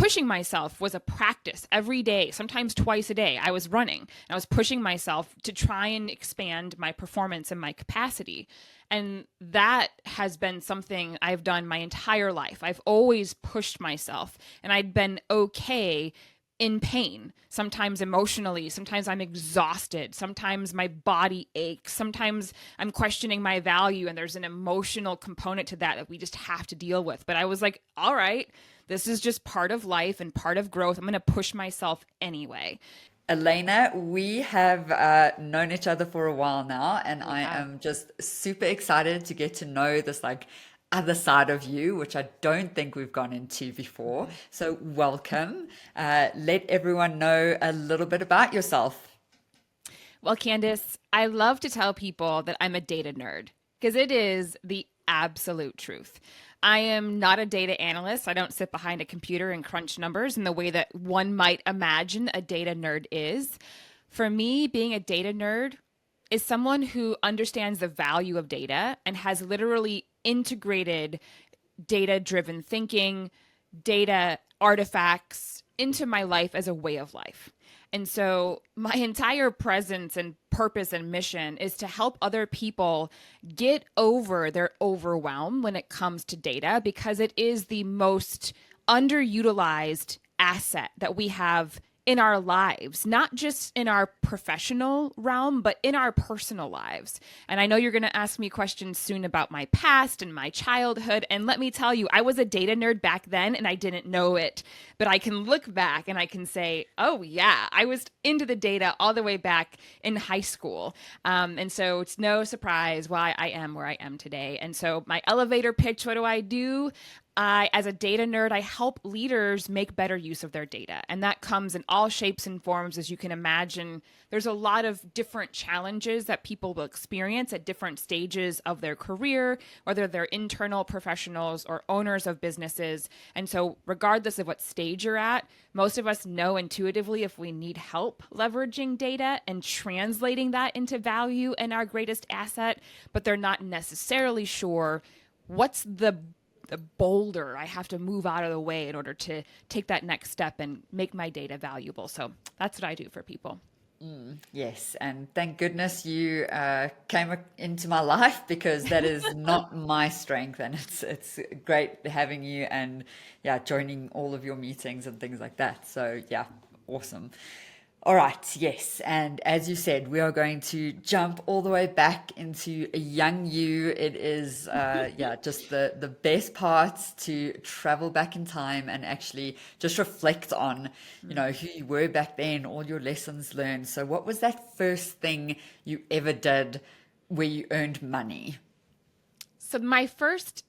pushing myself was a practice every day, sometimes twice a day. I was running and I was pushing myself to try and expand my performance and my capacity. And that has been something I've done my entire life. I've always pushed myself, and I'd been okay in pain, sometimes emotionally, sometimes I'm exhausted, sometimes my body aches, sometimes I'm questioning my value, and there's an emotional component to that we just have to deal with. But I was like, all right, this is just part of life and part of growth. I'm going to push myself anyway. Alaina, we have known each other for a while now, and We I have. am just super excited to get to know this like other side of you, which I don't think we've gone into before. So welcome. Let everyone know a little bit about yourself. Well, Candice, I love to tell people that I'm a data nerd because it is the absolute truth. I am not a data analyst. I don't sit behind a computer and crunch numbers in the way that one might imagine a data nerd is. For me, being a data nerd is someone who understands the value of data and has literally integrated data driven thinking, data artifacts into my life as a way of life. And so my entire presence and purpose and mission is to help other people get over their overwhelm when it comes to data, because it is the most underutilized asset that we have in our lives, not just in our professional realm, but in our personal lives. And I know you're going to ask me questions soon about my past and my childhood. And let me tell you, I was a data nerd back then and I didn't know it. But I can look back and I can say, oh, yeah, I was into the data all the way back in high school. And so it's no surprise why I am where I am today. And so my elevator pitch, what do I do? As a data nerd, I help leaders make better use of their data. And that comes in all shapes and forms. As you can imagine, there's a lot of different challenges that people will experience at different stages of their career, whether they're internal professionals or owners of businesses. And so, regardless of what stage you're at, most of us know intuitively if we need help leveraging data and translating that into value and our greatest asset, but they're not necessarily sure what's the boulder I have to move out of the way in order to take that next step and make my data valuable. So that's what I do for people. Yes, and thank goodness you came into my life because that is not my strength, and it's great having you and yeah, joining all of your meetings and things like that. So yeah, awesome. All right, yes, and as you said, we are going to jump all the way back into a young you. It is, yeah, just the best parts to travel back in time and actually just reflect on, who you were back then, all your lessons learned. So, what was that first thing you ever did where you earned money? So my first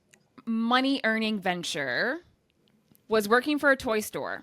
money earning venture was working for a toy store.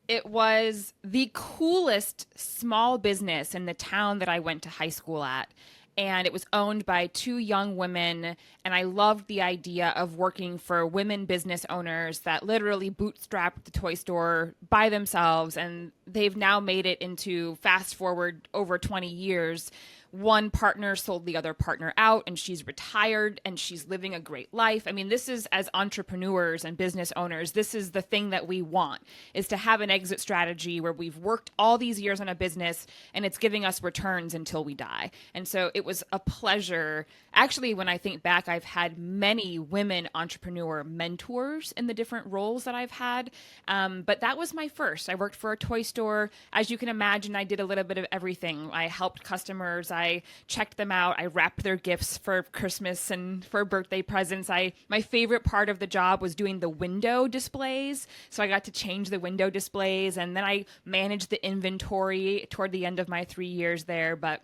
It was the coolest small business in the town that I went to high school at. And it was owned by two young women. And I loved the idea of working for women business owners that literally bootstrapped the toy store by themselves. And they've now made it into, fast forward over 20 years, one partner sold the other partner out and she's retired and she's living a great life. I mean, this is, as entrepreneurs and business owners, this is the thing that we want, is to have an exit strategy where we've worked all these years on a business and it's giving us returns until we die. And so it was a pleasure. Actually, when I think back, I've had many women entrepreneur mentors in the different roles that I've had. But that was my first. I worked for a toy store. As you can imagine, I did a little bit of everything. I helped customers. I checked them out. I wrapped their gifts for Christmas and for birthday presents. My favorite part of the job was doing the window displays. So I got to change the window displays, and then I managed the inventory toward the end of my 3 years there. But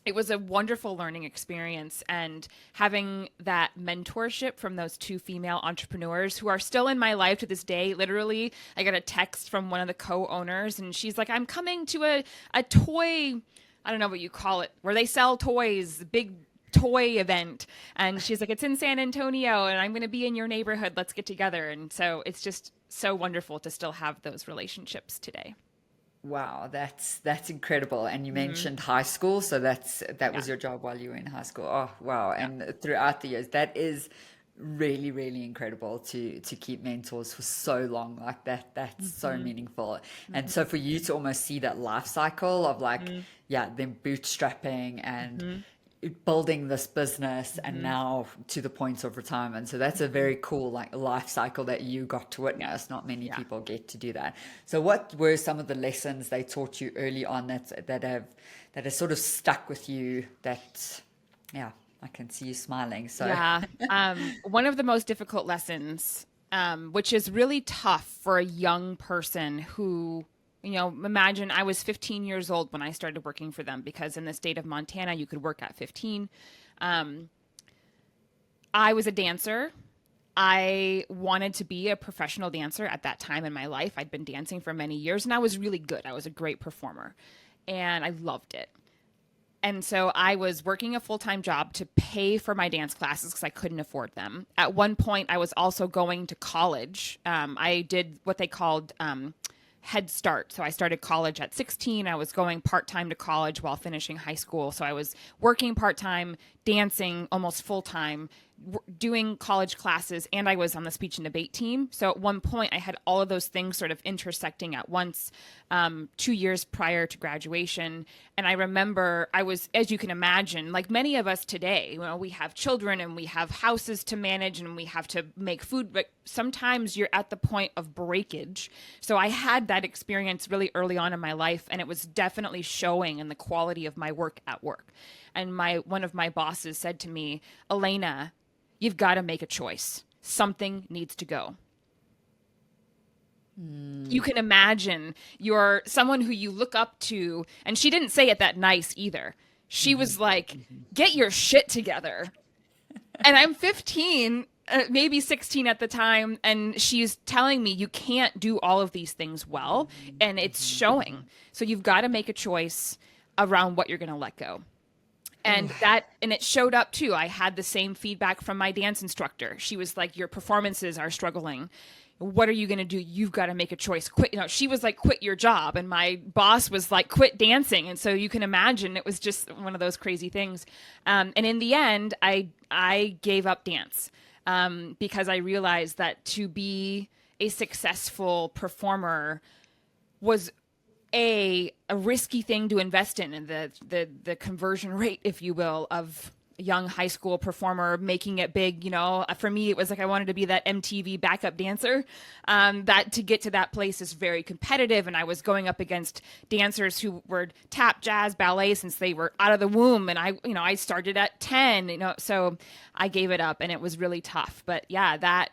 it was a wonderful learning experience, and having that mentorship from those two female entrepreneurs who are still in my life to this day. Literally, I got a text from one of the co-owners and she's like, I'm coming to a toy, I don't know what you call it, where they sell toys, big toy event. And she's like, it's in San Antonio and I'm going to be in your neighborhood. Let's get together. And so it's just so wonderful to still have those relationships today. Wow, that's incredible. And you Hmm. mentioned high school, so that Yeah. was your job while you were in high school. Oh, wow. Yeah. And throughout the years, that is really, really incredible to keep mentors for so long like that. That's so Mm-hmm. meaningful. And Mm-hmm. so for you to almost see that life cycle of like, Mm-hmm. yeah, them bootstrapping and Mm-hmm. building this business and Mm-hmm. now to the point of retirement. So that's a Mm-hmm. very cool like life cycle that you got to Yeah. witness. Not many Yeah. people get to do that. So what were some of the lessons they taught you early on that have sort of stuck with you that, yeah, I can see you smiling. So Yeah. One of the most difficult lessons, which is really tough for a young person who, imagine I was 15 years old when I started working for them because in the state of Montana, you could work at 15. Um, I was a dancer. I wanted to be a professional dancer at that time in my life. I'd been dancing for many years and I was really good. I was a great performer and I loved it. And so I was working a full time job to pay for my dance classes because I couldn't afford them. At one point, I was also going to college. I did what they called Head Start. So I started college at 16. I was going part time to college while finishing high school. So I was working part time, dancing almost full time, doing college classes, and I was on the speech and debate team. So at one point, I had all of those things sort of intersecting at once, 2 years prior to graduation. And I remember I was, as you can imagine, like many of us today, we have children and we have houses to manage and we have to make food, but sometimes you're at the point of breakage. So I had that experience really early on in my life, and it was definitely showing in the quality of my work at work. And one of my bosses said to me, Alaina, you've got to make a choice. Something needs to go. You can imagine you're someone who you look up to, and she didn't say it that nice either. She was like, get your shit together. And I'm 15, maybe 16 at the time, and she's telling me you can't do all of these things well, and it's showing. So you've got to make a choice around what you're going to let go. And it showed up too. I had the same feedback from my dance instructor. She was like, your performances are struggling. What are you going to do? You've got to make a choice. Quit. She was like, quit your job. And my boss was like, quit dancing. And so you can imagine it was just one of those crazy things. And in the end, I gave up dance because I realized that to be a successful performer was a risky thing to invest in, and the conversion rate, if you will, of a young high school performer making it big. For me, it was like I wanted to be that MTV backup dancer. That to get to that place is very competitive, and I was going up against dancers who were tap, jazz, ballet since they were out of the womb, and I started at 10. So I gave it up, and it was really tough. But yeah, that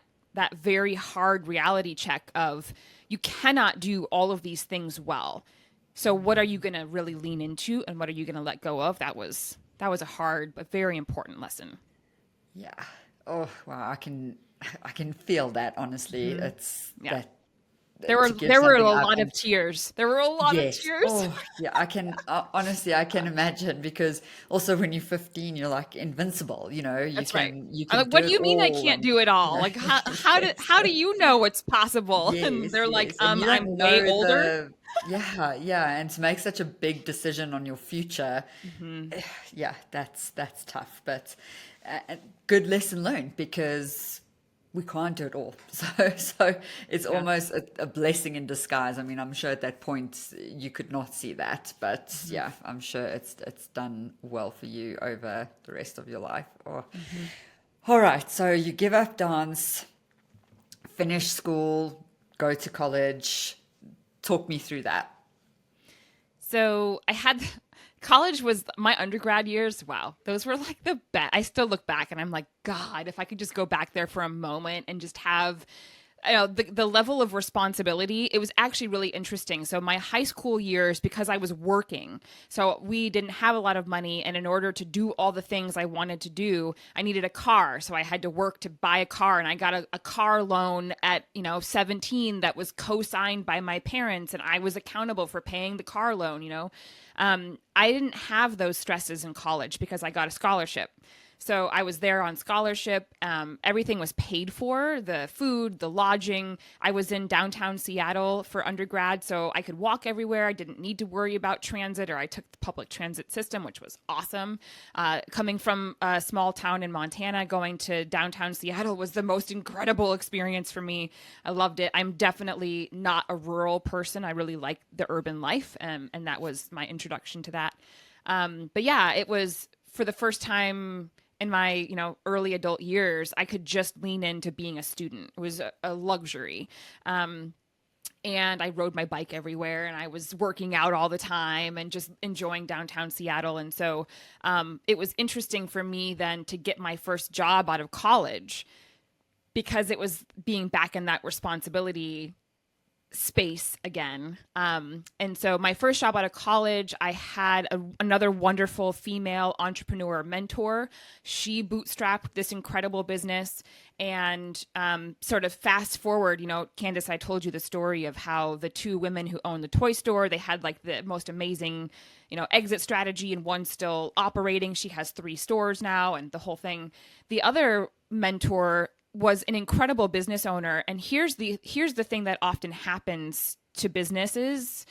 very hard reality check of you cannot do all of these things well. So what are you going to really lean into and what are you going to let go of? That was a hard but very important lesson. yeah. Oh wow, I can feel that honestly. Mm-hmm. It's Yeah. that There were to give there were a something up lot of and tears. There were a lot of yes. tears. Oh, yeah. I can honestly, I can imagine because also when you're 15, you're like invincible. You That's right. can you I'm can like, do what do it you mean I all, can't and do it all? you Like yes, how do you know what's possible? And yes, they're like, yes, and you I'm don't way know older. yeah, yeah, and to make such a big decision on your future, Hmm. yeah, that's tough, but good lesson learned because we can't do it all. So it's Yeah. almost a blessing in disguise. I mean, I'm sure at that point you could not see that, but Hmm. yeah, I'm sure it's done well for you over the rest of your life. Or Hmm. all right, so you give up dance, finish school, go to college. Talk me through that. So I had college was my undergrad years. Wow, those were like the best. I still look back and I'm like, God, if I could just go back there for a moment and just have, the level of responsibility. It was actually really interesting. So my high school years, because I was working, so we didn't have a lot of money, and in order to do all the things I wanted to do, I needed a car. So I had to work to buy a car, and I got a car loan at 17 that was co-signed by my parents, and I was accountable for paying the car loan. I didn't have those stresses in college because I got a scholarship. So I was there on scholarship. Everything was paid for, the food, the lodging. I was in downtown Seattle for undergrad, so I could walk everywhere. I didn't need to worry about transit, or I took the public transit system, which was awesome. Coming from a small town in Montana, going to downtown Seattle was the most incredible experience for me. I loved it. I'm definitely not a rural person. I really like the urban life, and that was my introduction to that. But yeah, it was for the first time in my early adult years, I could just lean into being a student. It was a luxury. And I rode my bike everywhere, and I was working out all the time and just enjoying downtown Seattle. And so it was interesting for me then to get my first job out of college, because it was being back in that responsibility space again. And so my first job out of college, I had another wonderful female entrepreneur mentor. She bootstrapped this incredible business. And sort of fast forward, Candice, I told you the story of how the two women who owned the toy store, they had like the most amazing, exit strategy, and one's still operating. She has 3 stores now and the whole thing. The other mentor was an incredible business owner. And here's the thing that often happens to businesses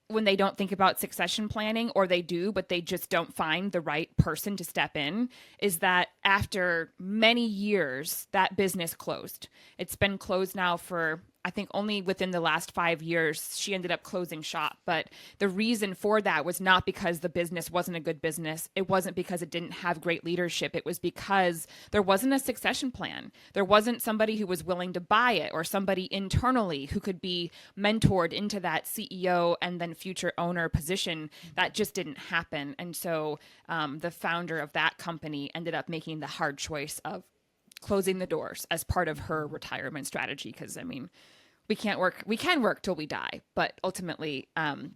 when they don't think about succession planning, or they do, but they just don't find the right person to step in, is that after many years, that business closed. It's been closed now for, I think, only within the last 5 years, she ended up closing shop. But the reason for that was not because the business wasn't a good business. It wasn't because it didn't have great leadership. It was because there wasn't a succession plan. There wasn't somebody who was willing to buy it, or somebody internally who could be mentored into that CEO and then future owner position. That just didn't happen. And so the founder of that company ended up making the hard choice of closing the doors as part of her retirement strategy. Because we can work till we die, but ultimately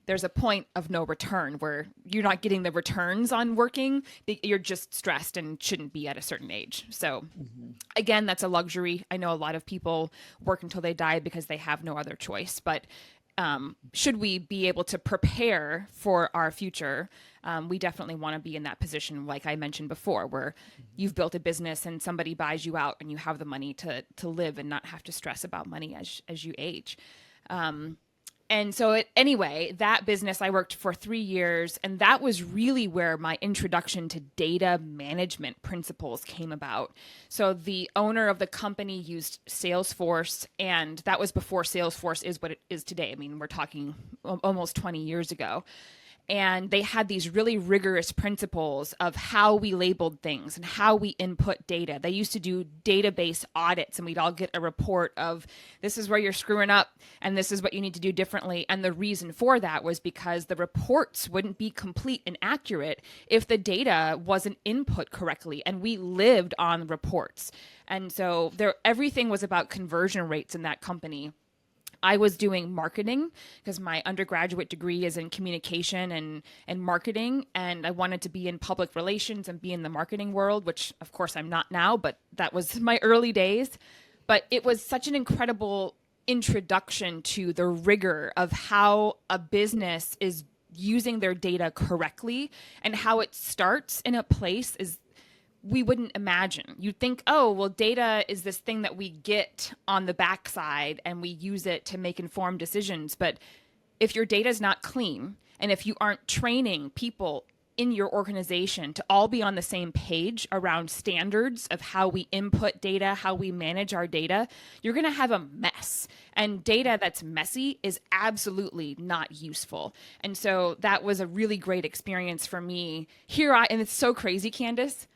there's a point of no return where you're not getting the returns on working. You're just stressed and shouldn't be at a certain age. So again, that's a luxury. I know a lot of people work until they die because they have no other choice, but should we be able to prepare for our future, we definitely want to be in that position, like I mentioned before, where you've built a business and somebody buys you out and you have the money to live and not have to stress about money as you age. And so anyway, that business I worked for 3 years, and that was really where my introduction to data management principles came about. So the owner of the company used Salesforce, and that was before Salesforce is what it is today. I mean, we're talking almost 20 years ago. And they had these really rigorous principles of how we labeled things and how we input data. They used to do database audits, and we'd all get a report of, this is where you're screwing up and this is what you need to do differently. And the reason for that was because the reports wouldn't be complete and accurate if the data wasn't input correctly. And we lived on reports. And so everything was about conversion rates in that company. I was doing marketing because my undergraduate degree is in communication and marketing, and I wanted to be in public relations and be in the marketing world, which of course I'm not now, but that was my early days. But it was such an incredible introduction to the rigor of how a business is using their data correctly, and how it starts in a place is we wouldn't imagine. You'd think, oh, well, data is this thing that we get on the backside and we use it to make informed decisions. But if your data is not clean, and if you aren't training people in your organization to all be on the same page around standards of how we input data, how we manage our data, you're going to have a mess. And data that's messy is absolutely not useful. And so that was a really great experience for me. And it's so crazy, Candice.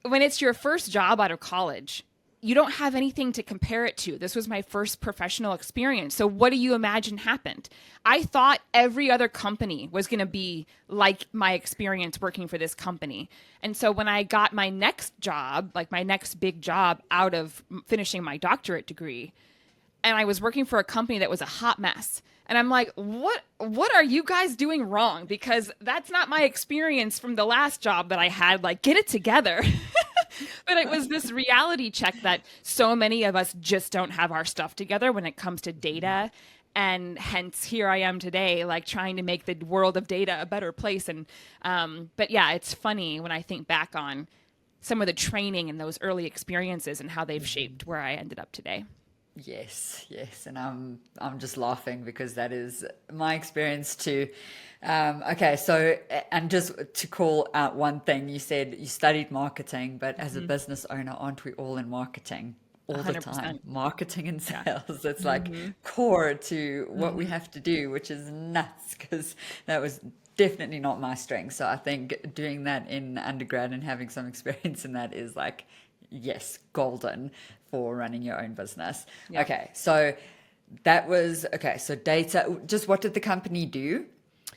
When it's your first job out of college, you don't have anything to compare it to. This was my first professional experience. So what do you imagine happened? I thought every other company was going to be like my experience working for this company. And so when I got my next job, like my next big job out of finishing my doctorate degree, and I was working for a company that was a hot mess. And I'm like, what are you guys doing wrong? Because that's not my experience from the last job that I had. Like, get it together. But it was this reality check that so many of us just don't have our stuff together when it comes to data. And hence here I am today, like trying to make the world of data a better place. And but yeah, it's funny when I think back on some of the training and those early experiences and how they've shaped where I ended up today. Yes, yes, and I'm just laughing because that is my experience too. Okay, so and just to call out one thing, you said you studied marketing, but as a business owner, aren't we all in marketing all the time? 100%. Marketing and Yeah. sales, it's like Hmm. core to what we Hmm. have to do, which is nuts because that was definitely not my strength. So I think doing that in undergrad and having some experience in that is like, yes, golden for running your own business. Yep. Okay, so that was okay. So data, just what did the company do?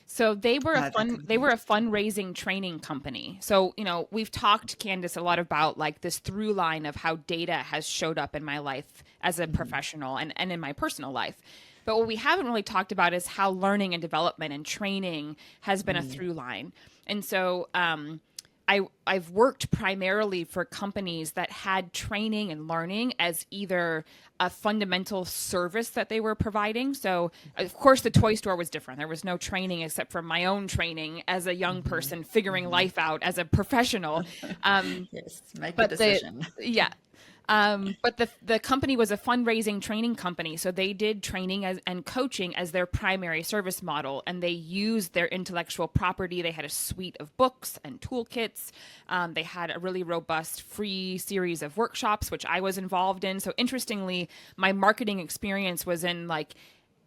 So The they company. were a fundraising training company. So, we've talked, Candice, a lot about like this through line of how data has showed up in my life as a professional and in my personal life. But what we haven't really talked about is how learning and development and training has been a through line. And so I've worked primarily for companies that had training and learning as either a fundamental service that they were providing. So, of course, the toy store was different. There was no training except for my own training as a young person figuring life out as a professional. Um, Yes, make a but the decision. yeah, but the company was a fundraising training company, so they did training and coaching as their primary service model, and they used their intellectual property. They had a suite of books and toolkits. They had a really robust free series of workshops, which I was involved in. So interestingly, my marketing experience was in like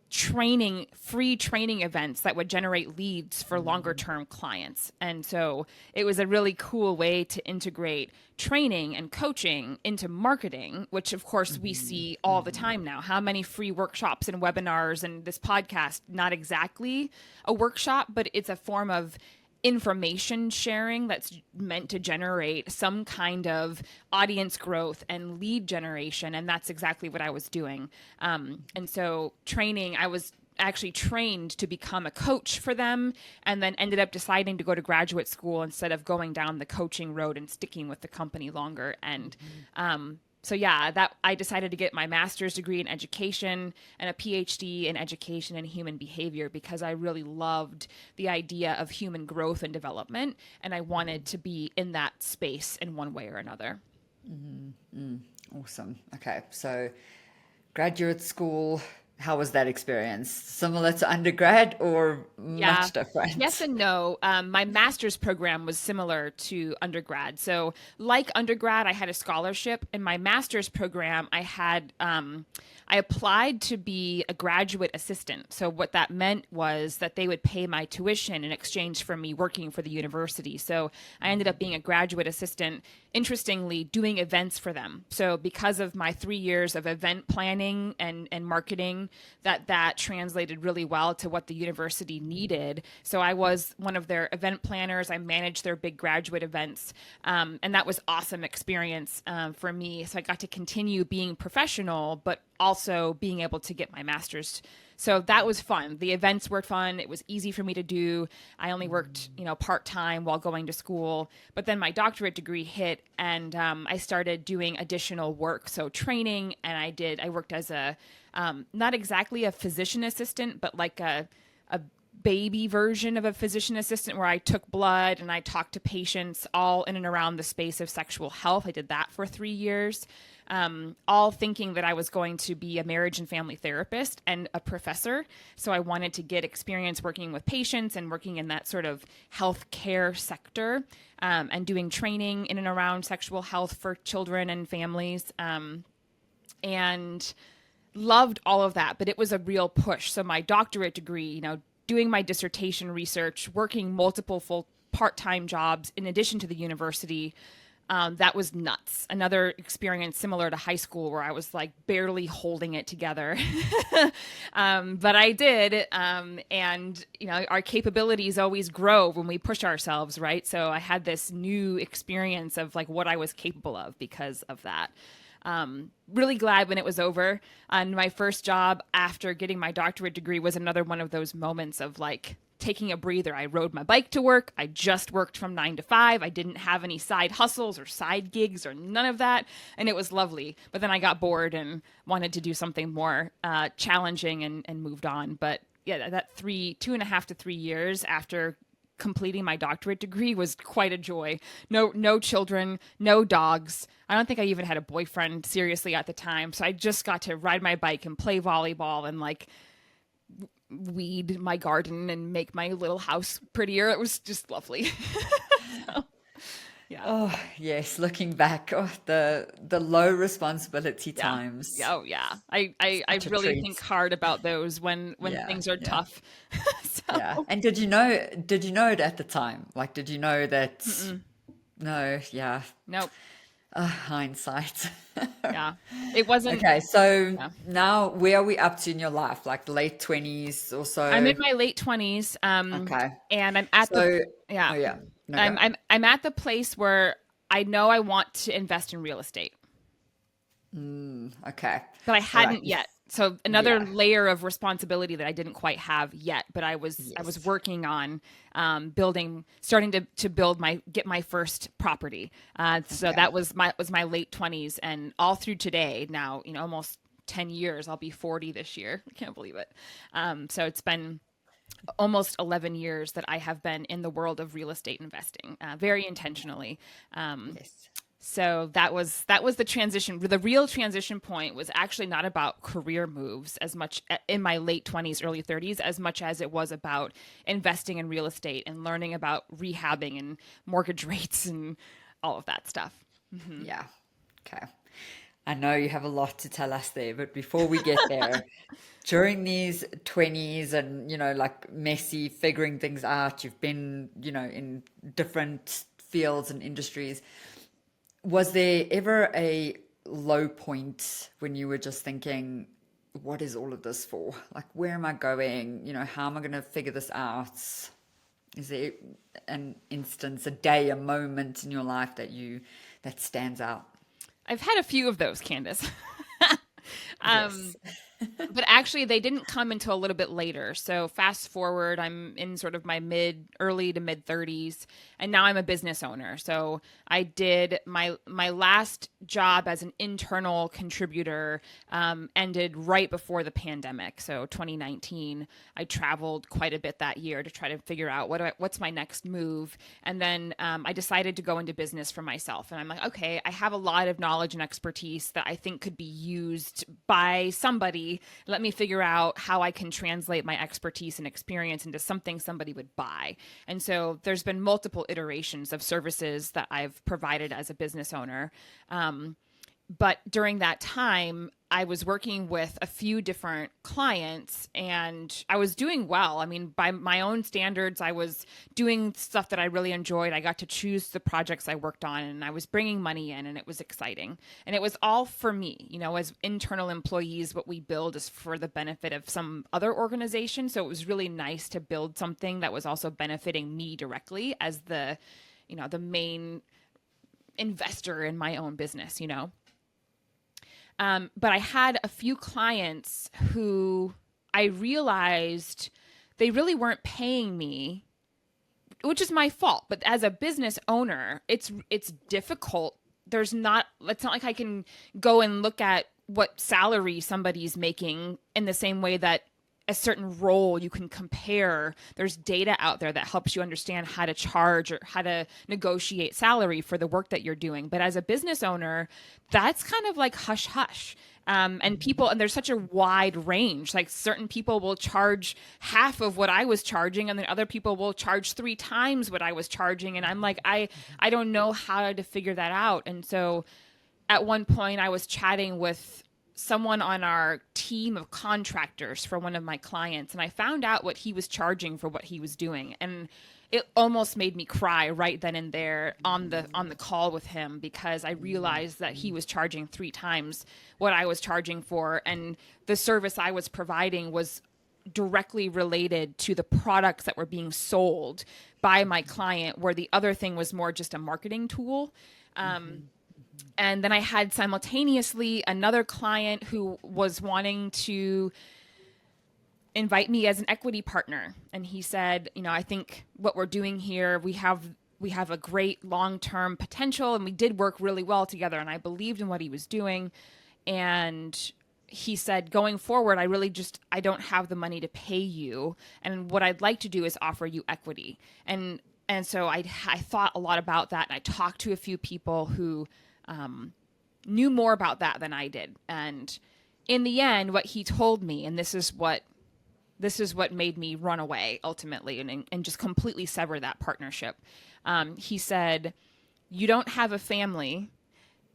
free training events that would generate leads for longer term clients. And so it was a really cool way to integrate training and coaching into marketing, which of course we see all the time now. How many free workshops and webinars and this podcast, not exactly a workshop, but it's a form of information sharing that's meant to generate some kind of audience growth and lead generation. And that's exactly what I was doing. And so training, I was actually trained to become a coach for them, and then ended up deciding to go to graduate school instead of going down the coaching road and sticking with the company longer. And so yeah, that I decided to get my master's degree in education and a PhD in education and human behavior because I really loved the idea of human growth and development, and I wanted to be in that space in one way or another. Awesome. Okay, so graduate school, how was that experience? Similar to undergrad or Yeah. much Yes different? and no. My master's program was similar to undergrad. So, like undergrad, I had a scholarship. In my master's program, I applied to be a graduate assistant. So, what that meant was that they would pay my tuition in exchange for me working for the university. So, I ended up being a graduate assistant, interestingly, doing events for them. So, because of my 3 years of event planning and marketing, that translated really well to what the university needed. So I was one of their event planners. I managed their big graduate events, and that was awesome experience for me. So I got to continue being professional, but also being able to get my master's. So that was fun. The events were fun. It was easy for me to do. I only worked, part time while going to school. But then my doctorate degree hit, and I started doing additional work. So training, and I worked as a not exactly a physician assistant, but like a baby version of a physician assistant where I took blood and I talked to patients all in and around the space of sexual health. I did that for 3 years, all thinking that I was going to be a marriage and family therapist and a professor. So I wanted to get experience working with patients and working in that sort of healthcare sector, and doing training in and around sexual health for children and families. And loved all of that, but it was a real push. So my doctorate degree, doing my dissertation research, working multiple full part-time jobs in addition to the university, that was nuts. Another experience similar to high school where I was like barely holding it together. But I did. And, our capabilities always grow when we push ourselves, right? So I had this new experience of like what I was capable of because of that. Really glad when it was over. And my first job after getting my doctorate degree was another one of those moments of like taking a breather. I rode my bike to work. I just worked from 9 to 5. I didn't have any side hustles or side gigs or none of that. And it was lovely. But then I got bored and wanted to do something more challenging and moved on. But yeah, that 2.5 to 3 years after completing my doctorate degree was quite a joy. No children, no dogs. I don't think I even had a boyfriend seriously at the time. So I just got to ride my bike and play volleyball and like weed my garden and make my little house prettier. It was just lovely. So, yeah. Oh, yes, looking back, oh, the low responsibility Yeah. times. Yeah. Oh, yeah. I Such a really think treat. hard about those when Yeah, things are yeah. tough. Yeah. So, And did you know it at the time? Like, did you know that? mm-mm. No, yeah. Nope. Hindsight. Yeah. It wasn't. Okay, so Yeah. now where are we up to in your life? Like late 20s or I'm so? in my late 20s, Okay. and I'm at the So, oh yeah. yeah, no I'm go. I'm I'm at the place where I know I want to invest in real estate, Okay. but I All right. hadn't yet. So another Yeah. layer of responsibility that I didn't quite have yet, but I was Yes. working on starting to build get my first property. So Okay. that was my late 20s, and all through today. Now, almost 10 years. I'll be 40 this year. I can't believe it. So it's been almost 11 years that I have been in the world of real estate investing, very intentionally. Um, Yes. so that was the transition. The real transition point was actually not about career moves as much in my late 20s, early 30s, as much as it was about investing in real estate and learning about rehabbing and mortgage rates and all of that stuff. Yeah. Okay. I know you have a lot to tell us there, but before we get there, during these 20s and, like messy figuring things out, you've been, in different fields and industries. Was there ever a low point when you were just thinking, what is all of this for? Like, where am I going? How am I going to figure this out? Is there an instance, a day, a moment in your life that stands out? I've had a few of those, Candace. Yes. But actually they didn't come until a little bit later. So fast forward, I'm in sort of my early to mid 30s, and now I'm a business owner. So I did my last job as an internal contributor, ended right before the pandemic. So 2019, I traveled quite a bit that year to try to figure out what's my next move. And then I decided to go into business for myself. And I'm like, okay, I have a lot of knowledge and expertise that I think could be used by somebody. Let me figure out how I can translate my expertise and experience into something somebody would buy. And so there's been multiple iterations of services that I've provided as a business owner. But during that time, I was working with a few different clients and I was doing well. I mean, by my own standards, I was doing stuff that I really enjoyed. I got to choose the projects I worked on and I was bringing money in and it was exciting. And it was all for me. As internal employees, what we build is for the benefit of some other organization. So it was really nice to build something that was also benefiting me directly as the main investor in my own business. But I had a few clients who I realized they really weren't paying me, which is my fault. But as a business owner, it's difficult. It's not like I can go and look at what salary somebody's making in the same way that a certain role you can compare. There's data out there that helps you understand how to charge or how to negotiate salary for the work that you're doing. But as a business owner, that's kind of like hush hush. And there's such a wide range. Like certain people will charge half of what I was charging, and then other people will charge 3 times what I was charging. And I'm like, I don't know how to figure that out. And so at one point I was chatting with someone on our team of contractors for one of my clients, and I found out what he was charging for what he was doing, and it almost made me cry right then and there on the call with him, because I realized that he was charging 3 times what I was charging for, and the service I was providing was directly related to the products that were being sold by my client, where the other thing was more just a marketing tool. And then I had simultaneously another client who was wanting to invite me as an equity partner. And he said, I think what we're doing here, we have a great long-term potential, and we did work really well together, and I believed in what he was doing. And he said, going forward, I don't have the money to pay you. And what I'd like to do is offer you equity. And so I thought a lot about that. And I talked to a few people who knew more about that than I did. And in the end, what he told me, and this is what made me run away ultimately and just completely sever that partnership. He said, you don't have a family.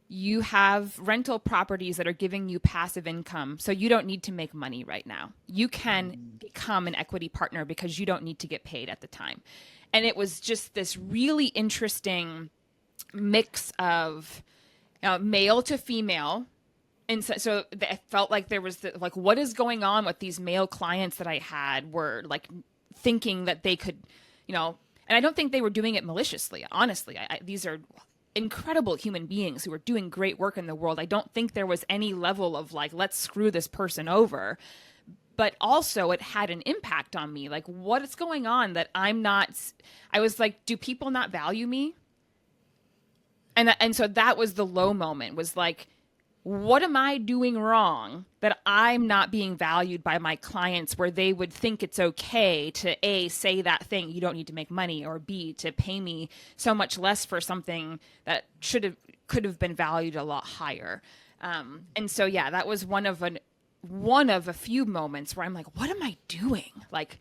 You have rental properties that are giving you passive income. So you don't need to make money right now. You can become an equity partner because you don't need to get paid at the time. And it was just this really interesting mix of male to female. And so it felt like there was like, what is going on with these male clients that I had were like thinking that they could, and I don't think they were doing it maliciously. Honestly, these are incredible human beings who are doing great work in the world. I don't think there was any level of like, let's screw this person over. But also it had an impact on me. Like, what is going on that I was like, do people not value me? And so that was the low moment, was like, what am I doing wrong that I'm not being valued by my clients, where they would think it's okay to A, say that thing, you don't need to make money, or B, to pay me so much less for something that could have been valued a lot higher. And so, yeah, that was one of a few moments where I'm like, what am I doing? Like,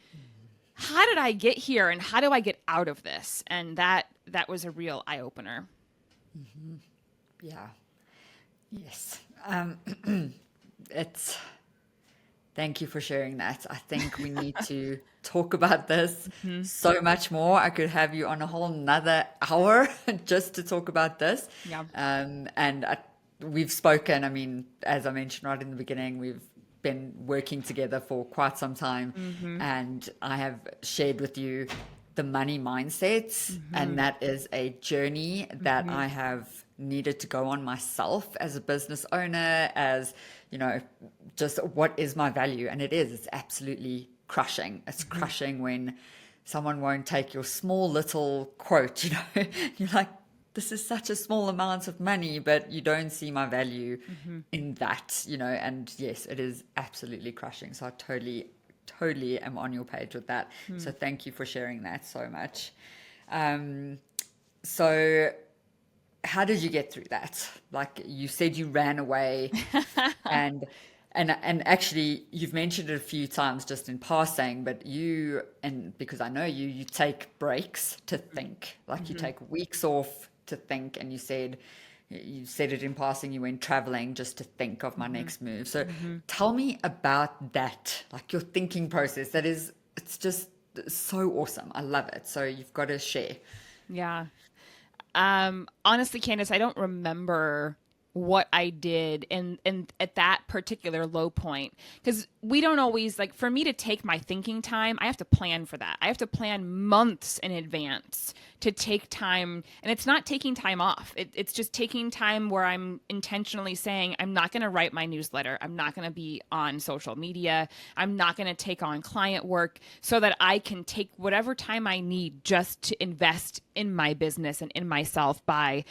how did I get here and how do I get out of this? And that was a real eye opener. Mm-hmm. Yeah. Yes. Thank you for sharing that. I think we need to talk about this so much more. I could have you on a whole nother hour just to talk about this. Yeah. We've spoken, I mean, as I mentioned right in the beginning, we've been working together for quite some time, and I have shared with you the money mindsets, and that is a journey that I have needed to go on myself as a business owner, as just what is my value. And it's absolutely crushing. It's crushing when someone won't take your small little quote. You're like, this is such a small amount of money, but you don't see my value in that, and yes, it is absolutely crushing. So I totally am on your page with that. So thank you for sharing that so much. So how did you get through that? Like you said, you ran away, and actually you've mentioned it a few times just in passing, but because I know you take breaks to think, like you take weeks off to think, and you said it in passing, you went traveling just to think of my next move. So tell me about that, like your thinking process. It's just so awesome. I love it. So you've got to share. Yeah. Honestly, Candice, I don't remember what I did in at that particular low point, because we don't always, like, for me to take my thinking time, I have to plan for that. I have to plan months in advance to take time, and it's not taking time off. It's just taking time where I'm intentionally saying, I'm not going to write my newsletter. I'm not going to be on social media. I'm not going to take on client work, so that I can take whatever time I need just to invest in my business and in myself by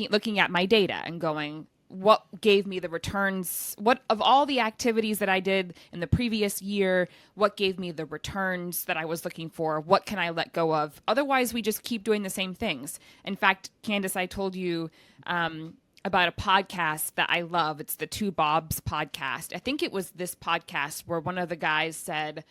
looking at my data and going, what gave me the returns? What of all the activities that I did in the previous year, what gave me the returns that I was looking for? What can I let go of? Otherwise, we just keep doing the same things. In fact, Candice, I told you about a podcast that I love. It's the Two Bobs podcast. I think it was this podcast where one of the guys said,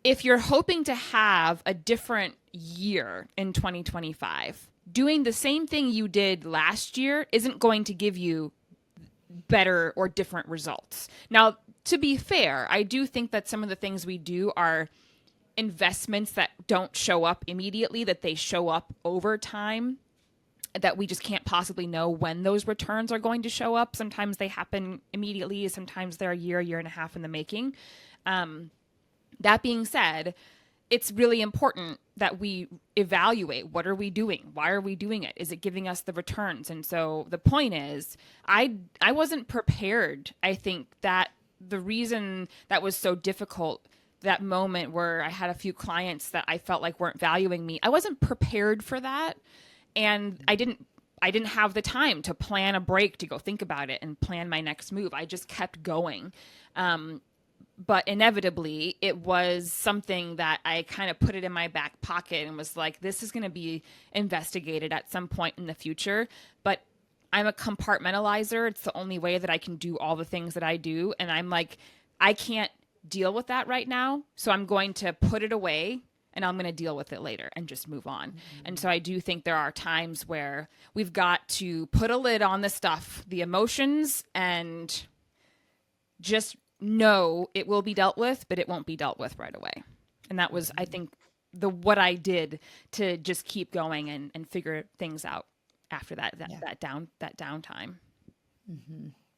if you're hoping to have a different year in 2025, doing the same thing you did last year isn't going to give you better or different results. Now, to be fair, I do think that some of the things we do are investments that don't show up immediately, that they show up over time, that we just can't possibly know when those returns are going to show up. Sometimes they happen immediately. Sometimes they're a year and a half in the making. That being said, it's really important that we evaluate, what are we doing? Why are we doing it? Is it giving us the returns? And so the point is, I wasn't prepared. I think that the reason that was so difficult, that moment where I had a few clients that I felt like weren't valuing me, I wasn't prepared for that. And I didn't I didn't have the time to plan a break to go think about it and plan my next move. I just kept going. But inevitably, it was something that I kind of put it in my back pocket and was like, this is going to be investigated at some point in the future. But I'm a compartmentalizer. It's the only way that I can do all the things that I do. And I'm like, I can't deal with that right now. So I'm going to put it away and I'm going to deal with it later and just move on. And so I do think there are times where we've got to put a lid on the stuff, the emotions, and just know it will be dealt with, but it won't be dealt with right away. And that was, I think, what I did to just keep going and figure things out after that downtime.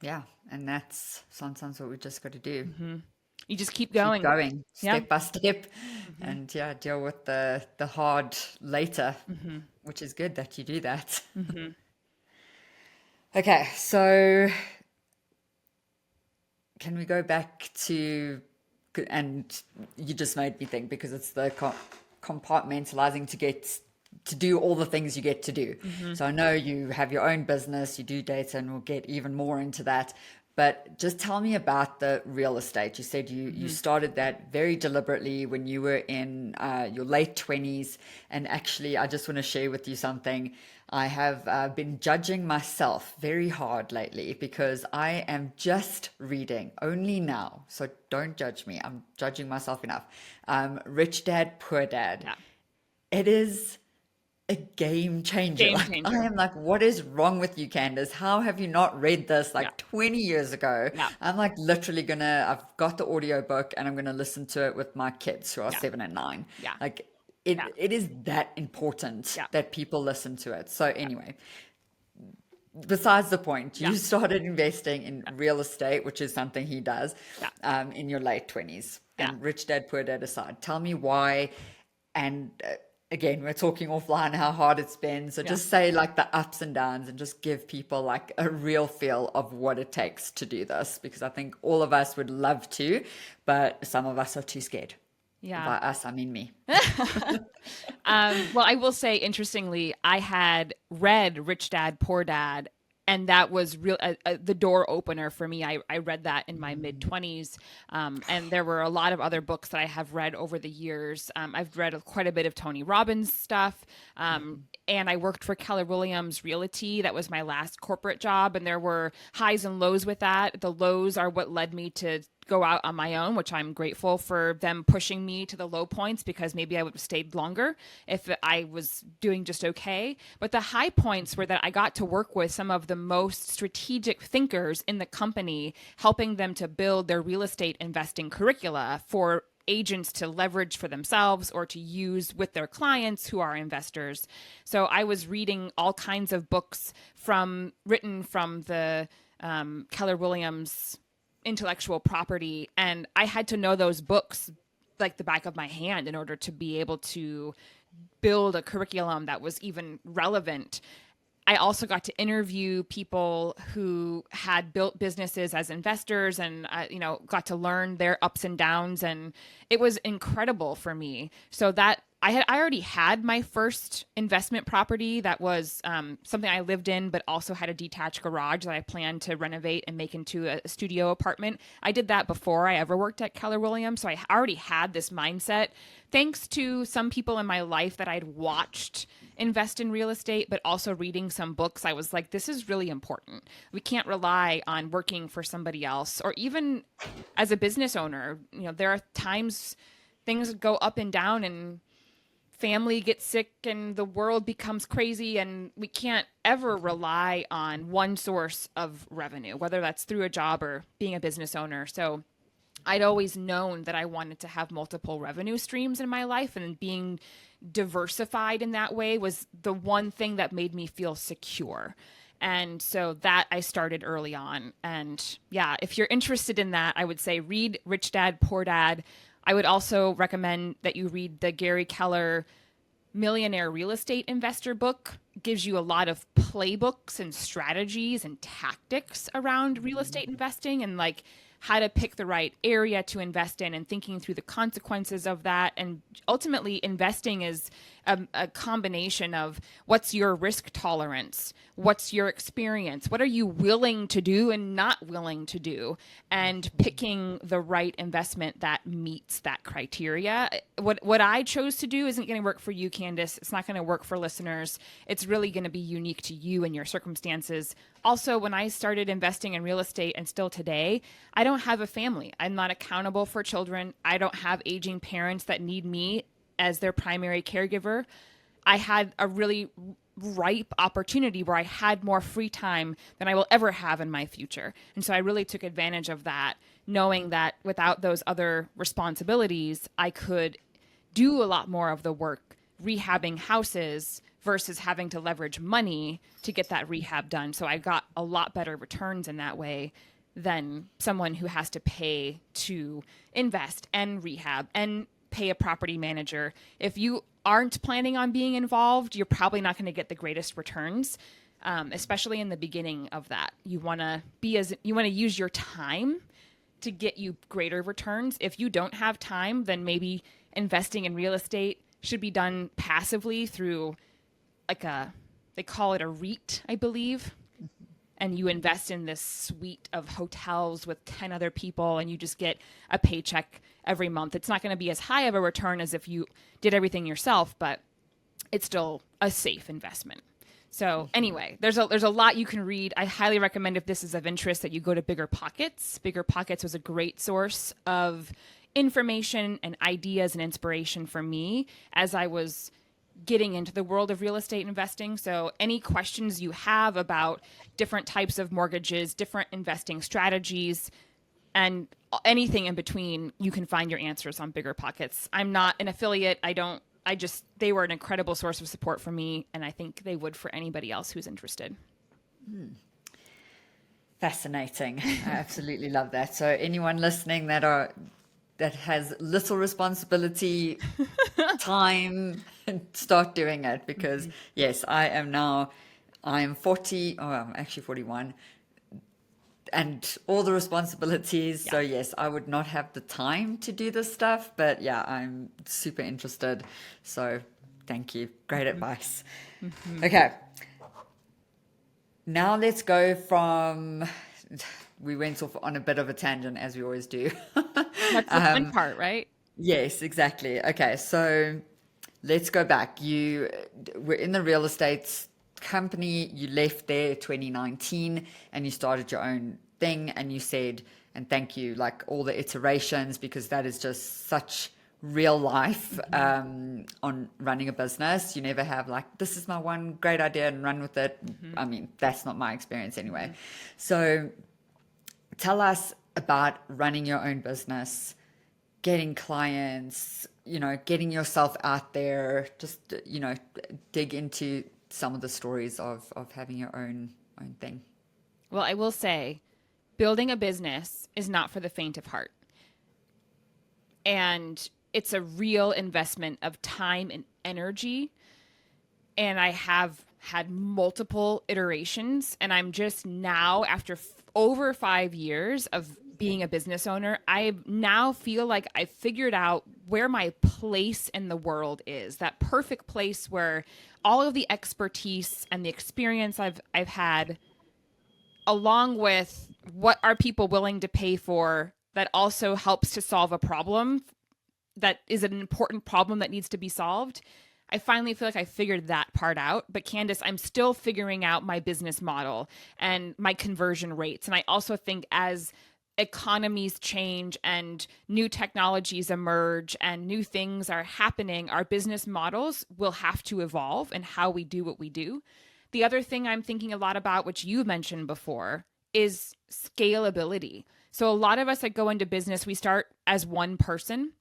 Yeah, and that's sometimes what we just got to do. You just keep going. Keep going Yeah. step by step, and deal with the hard later, which is good that you do that. Okay, so can we go back to, and you just made me think because it's the compartmentalizing to get to do all the things you get to do. So I know you have your own business, you do data, and we'll get even more into that. But just tell me about the real estate. You said you started that very deliberately when you were in your late 20s. And actually, I just want to share with you something. I have been judging myself very hard lately because I am just reading only now. So don't judge me. I'm judging myself enough. Rich Dad, Poor Dad. Yeah. It is a game changer. Game Like, changer. I am like, what is wrong with you, Candice? How have you not read this like 20 years ago? Yeah. I'm like literally I've got the audiobook and I'm gonna listen to it with my kids who are 7 and 9. Yeah. Like it is that important that people listen to it. So anyway, besides the point, you started investing in real estate, which is something he does, in your late 20s. And Rich Dad, Poor Dad aside, tell me why. And again, we're talking offline how hard it's been. So just say like the ups and downs and just give people like a real feel of what it takes to do this, because I think all of us would love to, but some of us are too scared. Yeah. By us, I mean me. Well, I will say, interestingly, I had read Rich Dad, Poor Dad, and that was real the door opener for me. I read that in my mid 20s, and there were a lot of other books that I have read over the years. I've read quite a bit of Tony Robbins stuff, and I worked for Keller Williams Realty. That was my last corporate job, and there were highs and lows with that. The lows are what led me to go out on my own, which I'm grateful for them pushing me to the low points, because maybe I would have stayed longer if I was doing just okay. But the high points were that I got to work with some of the most strategic thinkers in the company, helping them to build their real estate investing curricula for agents to leverage for themselves or to use with their clients who are investors. So I was reading all kinds of books written from the Keller Williams intellectual property, and I had to know those books like the back of my hand in order to be able to build a curriculum that was even relevant. I also got to interview people who had built businesses as investors, and got to learn their ups and downs, and it was incredible for me. So that I already had my first investment property that was something I lived in, but also had a detached garage that I planned to renovate and make into a studio apartment. I did that before I ever worked at Keller Williams, so I already had this mindset, thanks to some people in my life that I'd watched invest in real estate, but also reading some books. I was like, this is really important. We can't rely on working for somebody else, or even as a business owner. There are times things go up and down, and family gets sick and the world becomes crazy, and we can't ever rely on one source of revenue, whether that's through a job or being a business owner. So I'd always known that I wanted to have multiple revenue streams in my life, and being diversified in that way was the one thing that made me feel secure. And so that I started early on. And yeah, if you're interested in that, I would say read Rich Dad, Poor Dad. I would also recommend that you read the Gary Keller Millionaire Real Estate Investor book. It gives you a lot of playbooks and strategies and tactics around real estate investing, and like how to pick the right area to invest in, and thinking through the consequences of that. And ultimately, investing is a combination of what's your risk tolerance, what's your experience, what are you willing to do and not willing to do, and picking the right investment that meets that criteria. What I chose to do isn't going to work for you, Candice. It's not going to work for listeners. It's really going to be unique to you and your circumstances. Also, when I started investing in real estate and still today, I don't have a family. I'm not accountable for children. I don't have aging parents that need me as their primary caregiver. I had a really ripe opportunity where I had more free time than I will ever have in my future. And so I really took advantage of that, knowing that without those other responsibilities, I could do a lot more of the work rehabbing houses versus having to leverage money to get that rehab done. So I got a lot better returns in that way than someone who has to pay to invest and rehab and pay a property manager. If you aren't planning on being involved, you're probably not going to get the greatest returns, especially in the beginning of that. You want to use your time to get you greater returns. If you don't have time, then maybe investing in real estate should be done passively through they call it a REIT, I believe. And you invest in this suite of hotels with 10 other people and you just get a paycheck every month. It's not going to be as high of a return as if you did everything yourself, but it's still a safe investment. So anyway, there's a lot you can read. I highly recommend, if this is of interest, that you go to Bigger Pockets. Bigger Pockets was a great source of information and ideas and inspiration for me as I was getting into the world of real estate investing. So any questions you have about different types of mortgages, different investing strategies, and anything in between, you can find your answers on Bigger Pockets. I'm not an affiliate. They were an incredible source of support for me, and I think they would for anybody else who's interested. Fascinating. I absolutely love that. So anyone listening that has little responsibility, time, start doing it, because yes, I am 40, I'm actually 41, and all the responsibilities. Yeah. So yes, I would not have the time to do this stuff, but yeah, I'm super interested. So thank you. Great advice. Okay. Now let's go from, we went off on a bit of a tangent, as we always do. That's the fun part, right? Yes, exactly. Okay, so let's go back. You were in the real estate company, you left there 2019 and you started your own thing, and you said, and thank you, like all the iterations, because that is just such real life on running a business. You never have like, this is my one great idea and run with it. I mean, that's not my experience anyway. So tell us about running your own business, getting clients, getting yourself out there, just, dig into some of the stories of having your own thing. Well, I will say, building a business is not for the faint of heart. And it's a real investment of time and energy. And I have had multiple iterations, and I'm just now, after over 5 years of being a business owner, I now feel like I figured out where my place in the world is. That perfect place where all of the expertise and the experience I've had, along with what are people willing to pay for, that also helps to solve a problem that is an important problem that needs to be solved. I finally feel like I figured that part out. But Candice, I'm still figuring out my business model and my conversion rates. And I also think as economies change and new technologies emerge and new things are happening, our business models will have to evolve in how we do what we do. The other thing I'm thinking a lot about, which you mentioned before, is scalability. So a lot of us that go into business, we start as one person.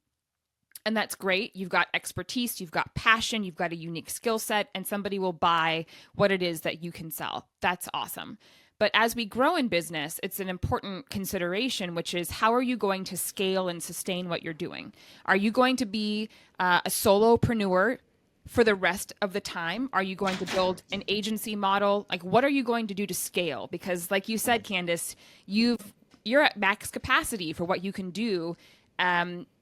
And that's great. You've got expertise, you've got passion, you've got a unique skill set, and somebody will buy what it is that you can sell. That's awesome. But as we grow in business, it's an important consideration, which is how are you going to scale and sustain what you're doing? Are you going to be a solopreneur for the rest of the time? Are you going to build an agency model? Like, what are you going to do to scale? Because like you said, Candice, you're at max capacity for what you can do.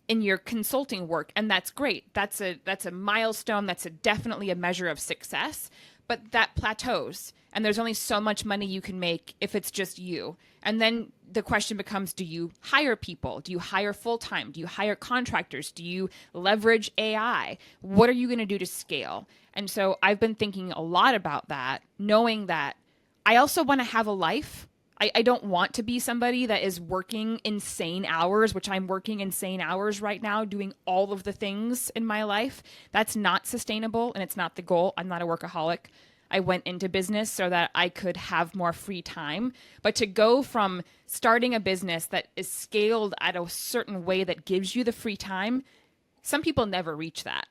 in your consulting work, and that's great. That's a milestone. That's definitely a measure of success. But that plateaus, and there's only so much money you can make if it's just you. And then the question becomes, do you hire people? Do you hire full time? Do you hire contractors? Do you leverage AI? What are you going to do to scale? And so I've been thinking a lot about that, knowing that I also want to have a life. I don't want to be somebody that is working insane hours, which I'm working insane hours right now, doing all of the things in my life. That's not sustainable, and it's not the goal. I'm not a workaholic. I went into business so that I could have more free time. But to go from starting a business that is scaled at a certain way that gives you the free time, some people never reach that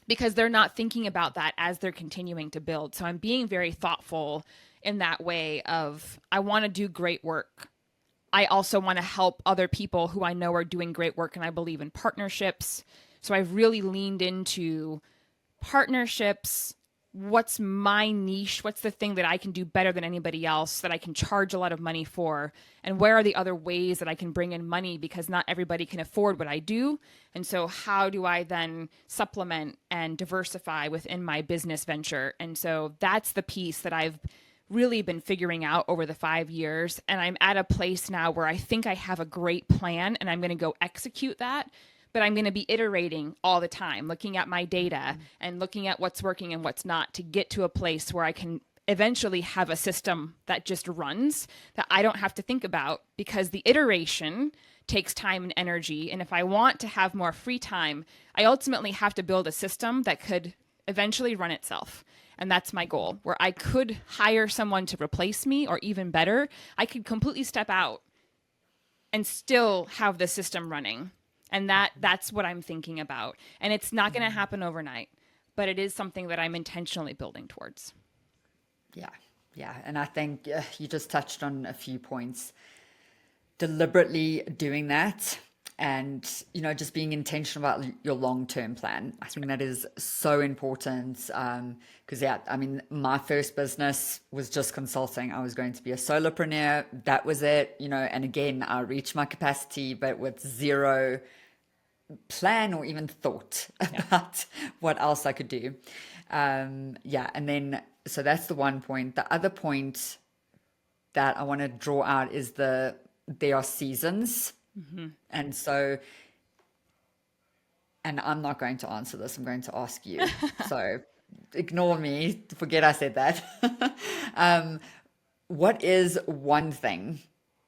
because they're not thinking about that as they're continuing to build. So I'm being very thoughtful in that way of, I want to do great work. I also want to help other people who I know are doing great work, and I believe in partnerships. So I've really leaned into partnerships. What's my niche? What's the thing that I can do better than anybody else that I can charge a lot of money for? And where are the other ways that I can bring in money, because not everybody can afford what I do? And so how do I then supplement and diversify within my business venture? And so that's the piece that I've really been figuring out over the 5 years. And I'm at a place now where I think I have a great plan, and I'm going to go execute that. But I'm going to be iterating all the time, looking at my data and looking at what's working and what's not, to get to a place where I can eventually have a system that just runs, that I don't have to think about, because the iteration takes time and energy. And if I want to have more free time, I ultimately have to build a system that could eventually run itself. And that's my goal, where I could hire someone to replace me, or even better, I could completely step out and still have the system running. And that's what I'm thinking about. And it's not going to happen overnight, but it is something that I'm intentionally building towards. Yeah. Yeah. And I think you just touched on a few points. Deliberately doing that, and, just being intentional about your long-term plan. I think that is so important. Because, my first business was just consulting. I was going to be a solopreneur. That was it, and again, I reached my capacity, but with zero plan or even thought about what else I could do. And then, so that's the one point. The other point that I want to draw out is there are seasons. And so, and I'm not going to answer this, I'm going to ask you. So ignore me, forget I said that. What is one thing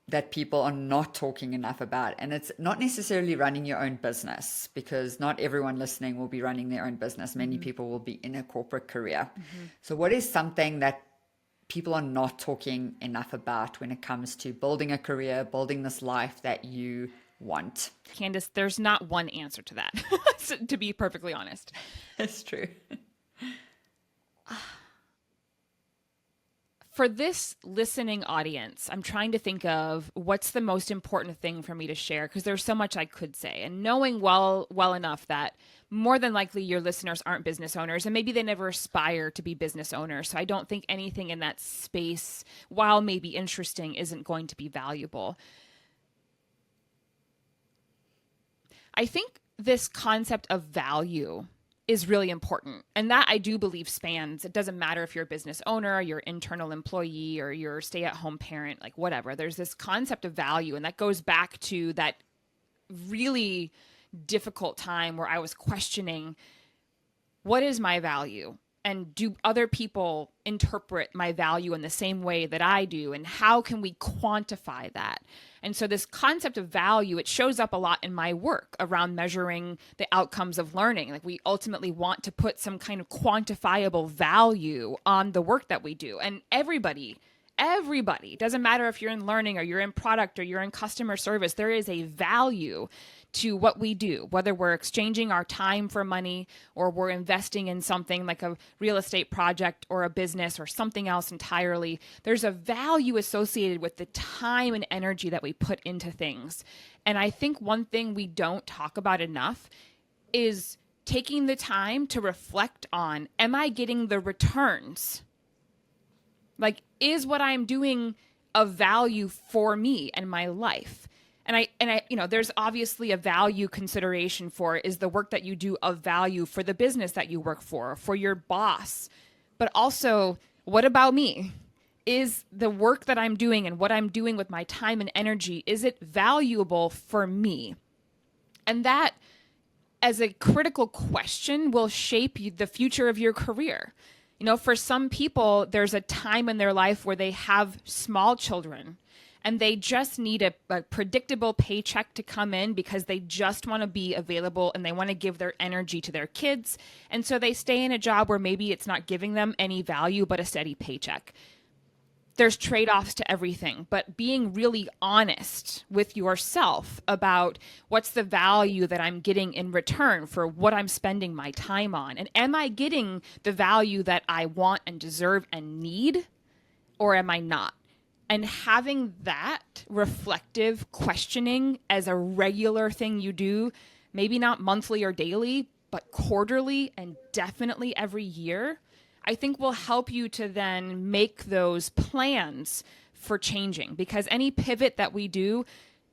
that people are not talking enough about? And it's not necessarily running your own business, because not everyone listening will be running their own business. Many people will be in a corporate career. So what is something that people are not talking enough about when it comes to building a career, building this life that you want? Candice, there's not one answer to that, to be perfectly honest. That's true. For this listening audience, I'm trying to think of what's the most important thing for me to share, because there's so much I could say. And knowing well enough that more than likely your listeners aren't business owners, and maybe they never aspire to be business owners. So I don't think anything in that space, while maybe interesting, isn't going to be valuable. I think this concept of value is really important. And that, I do believe, spans. It doesn't matter if you're a business owner, you're an internal employee, or you're a stay-at-home parent, like whatever. There's this concept of value, and that goes back to that really difficult time where I was questioning, what is my value? And do other people interpret my value in the same way that I do? And how can we quantify that? And so this concept of value, it shows up a lot in my work around measuring the outcomes of learning. Like, we ultimately want to put some kind of quantifiable value on the work that we do. And everybody, doesn't matter if you're in learning or you're in product or you're in customer service, there is a value to what we do, whether we're exchanging our time for money or we're investing in something like a real estate project or a business or something else entirely. There's a value associated with the time and energy that we put into things. And I think one thing we don't talk about enough is taking the time to reflect on, am I getting the returns? Like, is what I'm doing of value for me and my life? There's obviously a value consideration for, is the work that you do of value for the business that you work for your boss? But also, what about me? Is the work that I'm doing and what I'm doing with my time and energy, is it valuable for me? And that, as a critical question, will shape the future of your career. For some people, there's a time in their life where they have small children and they just need a predictable paycheck to come in because they just want to be available and they want to give their energy to their kids. And so they stay in a job where maybe it's not giving them any value but a steady paycheck. There's trade-offs to everything, but being really honest with yourself about what's the value that I'm getting in return for what I'm spending my time on, and am I getting the value that I want and deserve and need, or am I not? And having that reflective questioning as a regular thing you do, maybe not monthly or daily, but quarterly and definitely every year, I think will help you to then make those plans for changing, because any pivot that we do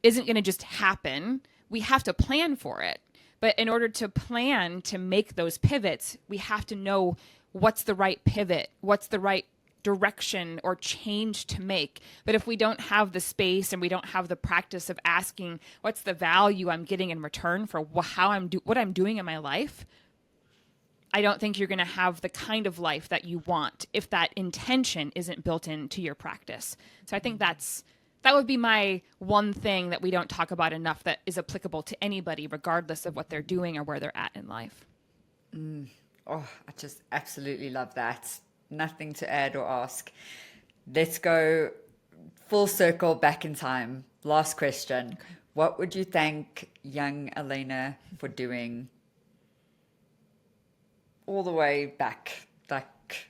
isn't going to just happen. We have to plan for it. But in order to plan to make those pivots, we have to know what's the right pivot, what's the right direction or change to make. But if we don't have the space and we don't have the practice of asking what's the value I'm getting in return for what I'm doing in my life, I don't think you're going to have the kind of life that you want if that intention isn't built into your practice. So I think that would be my one thing that we don't talk about enough that is applicable to anybody, regardless of what they're doing or where they're at in life. Oh, I just absolutely love that. Nothing to add or ask. Let's go full circle back in time. Last question. Okay. What would you thank young Alaina for doing all the way back, like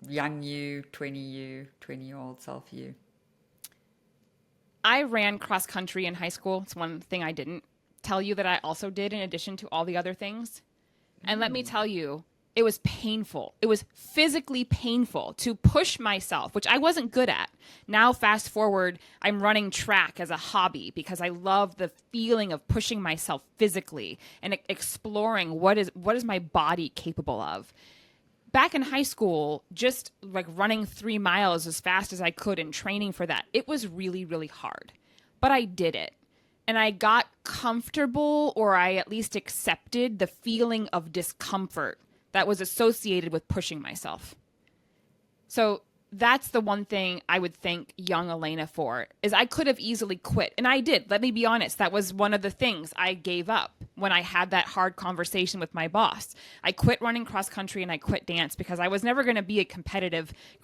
young you, 20-year-old self you? I ran cross country in high school. It's one thing I didn't tell you that I also did in addition to all the other things. And let me tell you, it was painful. It was physically painful to push myself, which I wasn't good at. Now, fast forward, I'm running track as a hobby because I love the feeling of pushing myself physically and exploring what is my body capable of. Back in high school, just like running 3 miles as fast as I could and training for that, it was really, really hard. But I did it. And I got comfortable, or I at least accepted the feeling of discomfort that was associated with pushing myself. So that's the one thing I would thank young Alaina for, is I could have easily quit. And I did. Let me be honest. That was one of the things I gave up when I had that hard conversation with my boss. I quit running cross country and I quit dance because I was never going to be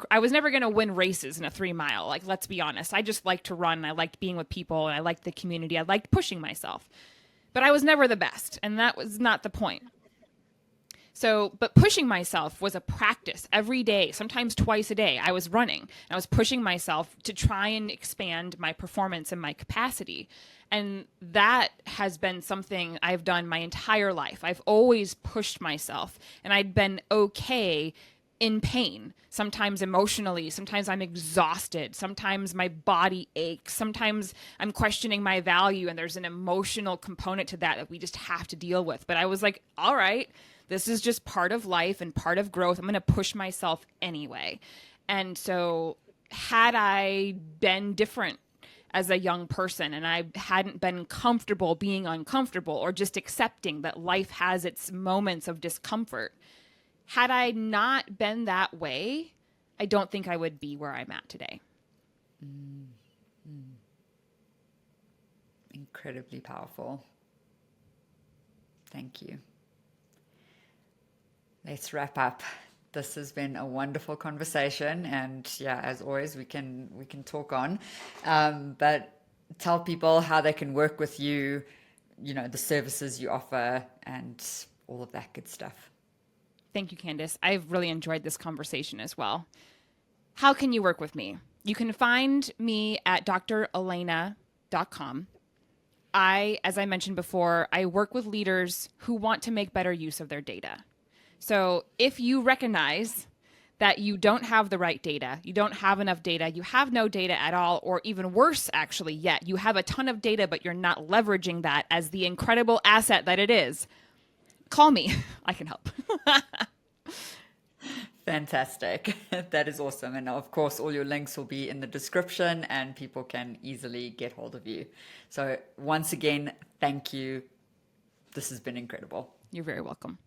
I was never going to win races in a 3 mile. Like, let's be honest. I just liked to run. I liked being with people and I liked the community. I liked pushing myself. But I was never the best. And that was not the point. But pushing myself was a practice every day, sometimes twice a day. I was running and I was pushing myself to try and expand my performance and my capacity. And that has been something I've done my entire life. I've always pushed myself, and I'd been okay in pain, sometimes emotionally, sometimes I'm exhausted, sometimes my body aches, sometimes I'm questioning my value, and there's an emotional component to that we just have to deal with. But I was like, all right, this is just part of life and part of growth. I'm going to push myself anyway. And so had I been different as a young person and I hadn't been comfortable being uncomfortable or just accepting that life has its moments of discomfort, had I not been that way, I don't think I would be where I'm at today. Incredibly powerful. Thank you. Let's wrap up. This has been a wonderful conversation, and yeah, as always, we can talk on. But tell people how they can work with you, the services you offer, and all of that good stuff. Thank you, Candice. I've really enjoyed this conversation as well. How can you work with me? You can find me at dralaina.com. As I mentioned before, I work with leaders who want to make better use of their data. So if you recognize that you don't have the right data, you don't have enough data, you have no data at all, or even worse, actually, yet, you have a ton of data, but you're not leveraging that as the incredible asset that it is, call me. I can help. Fantastic. That is awesome. And of course, all your links will be in the description and people can easily get hold of you. So, once again, thank you. This has been incredible. You're very welcome.